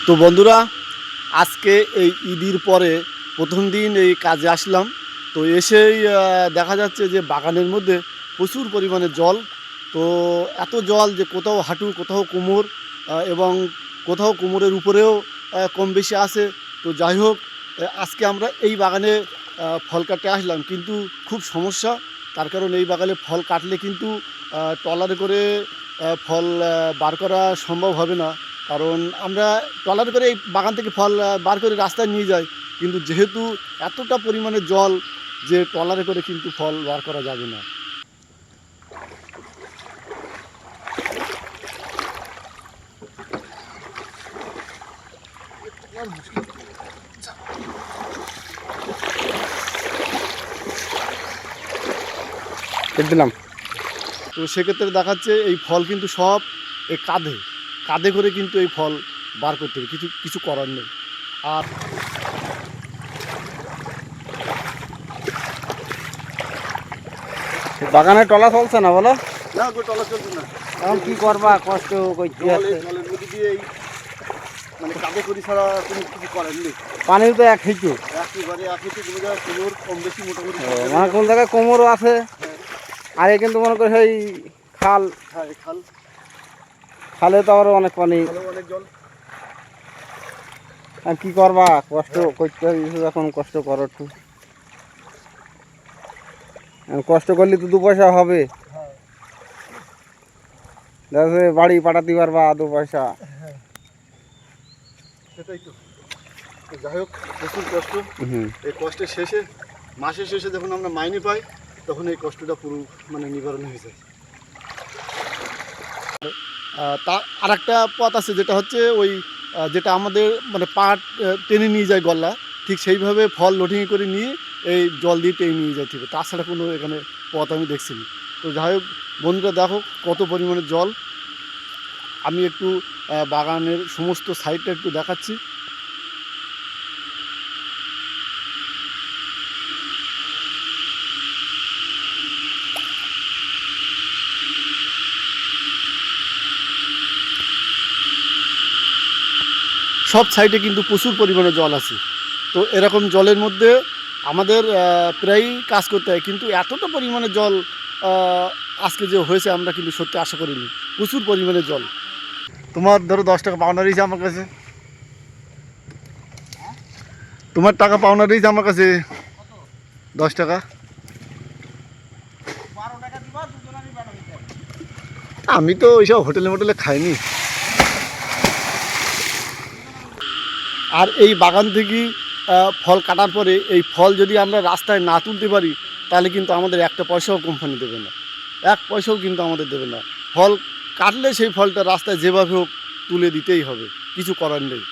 তো বন্ধুরা, আজকে এই ঈদের পরে প্রথম দিন এই কাজে আসলাম। তো এসেই দেখা যাচ্ছে যে বাগানের মধ্যে প্রচুর পরিমাণে জল। তো এত জল যে কোথাও হাঁটু, কোথাও কোমর, এবং কোথাও কোমরের উপরেও কম বেশি আছে। তো যাই হোক, আজকে আমরা এই বাগানে ফল কাটতে আসলাম, কিন্তু খুব সমস্যা। তার কারণ এই বাগানে ফল কাটলে কিন্তু ট্রলারে করে ফল বার করা সম্ভব হবে না। কারণ আমরা ট্রলারে করে এই বাগান থেকে ফল বার করে রাস্তায় নিয়ে যাই, কিন্তু যেহেতু এতটা পরিমাণে জল যে ট্রলারে করে কিন্তু ফল বার করা যাবে না। দিলাম। তো সেক্ষেত্রে দেখাচ্ছে এই ফল কিন্তু সব এই কাঁধে কাঁধে করে কিন্তু এই ফল বার করতে হবে, কিছু কিছু করার নেই। আর বাগানে টলা চলছে না বলো? না গো, টলা চলছে না। এখন কি করবা, কষ্ট করতে আছে। জলের মধ্যে দিয়ে এই মানে কাঁধে করি ছাড়া কোনো কিছু করার নেই। পানির তো এক হিচু, একেবারে আপনি কোনো জায়গায় কোমর কম বেশি মোটামুটি। মানে কোন জায়গায় কোমরও আছে। আর কিন্তু মনে করে সেই খাল, হ্যাঁ, খাল, খালে তো আরো অনেক পানি। অনেক জল। আর কি করবা, কষ্ট করতে হবে যখন, কষ্ট করো একটু। কষ্ট করলে তো দু পয়সা হবে, দেখো বাড়ি পাঠাতে পারবা দু পয়সা। সেটাই তো। যাই হোক, প্রচুর কষ্ট। এই কষ্টের শেষে, মাসের শেষে যখন আমরা মাইনে পাই, তখন এই কষ্টটা পুরো মানে নিবারণ হয়ে যায়। তা আর একটা পথ আছে, যেটা হচ্ছে ওই যেটা আমাদের মানে পাট টেনে নিয়ে যায় গল্লা, ঠিক সেইভাবে ফল লোডিং করে নিয়ে এই জল দিয়ে টেনে নিয়ে যাইতে হবে। তাছাড়া কোনো এখানে পথ আমি দেখছি না। তো যাই হোক বন্ধুরা, দেখো কত পরিমাণে জল। আমি একটু বাগানের সমস্ত সাইডটা একটু দেখাচ্ছি। সব সাইডে কিন্তু প্রচুর পরিমাণে জল আছে। তো এরকম জলের মধ্যে আমাদের প্রায়ই কাজ করতে হয়, কিন্তু এতটা পরিমাণে জল আজকে যে হয়েছে আমরা কিন্তু সত্যি আশা করিনি। প্রচুর পরিমাণে জল। তোমার ধরো 10 টাকা পাওনা রয়েছে আমার কাছে, তোমার টাকা পাওনা রয়েছে আমার কাছে 10 টাকা। আমি তো ওইসব হোটেলে মোটেলে খাইনি। আর এই বাগান থেকে ফল কাটার পরে এই ফল যদি আমরা রাস্তায় না তুলতে পারি, তাহলে কিন্তু আমাদের একটা পয়সাও কোম্পানি দেবে না, এক পয়সাও কিন্তু আমাদের দেবে না। ফল কাটলে সেই ফলটা রাস্তায় যেভাবে হোক তুলে দিতেই হবে, কিছু করার নেই।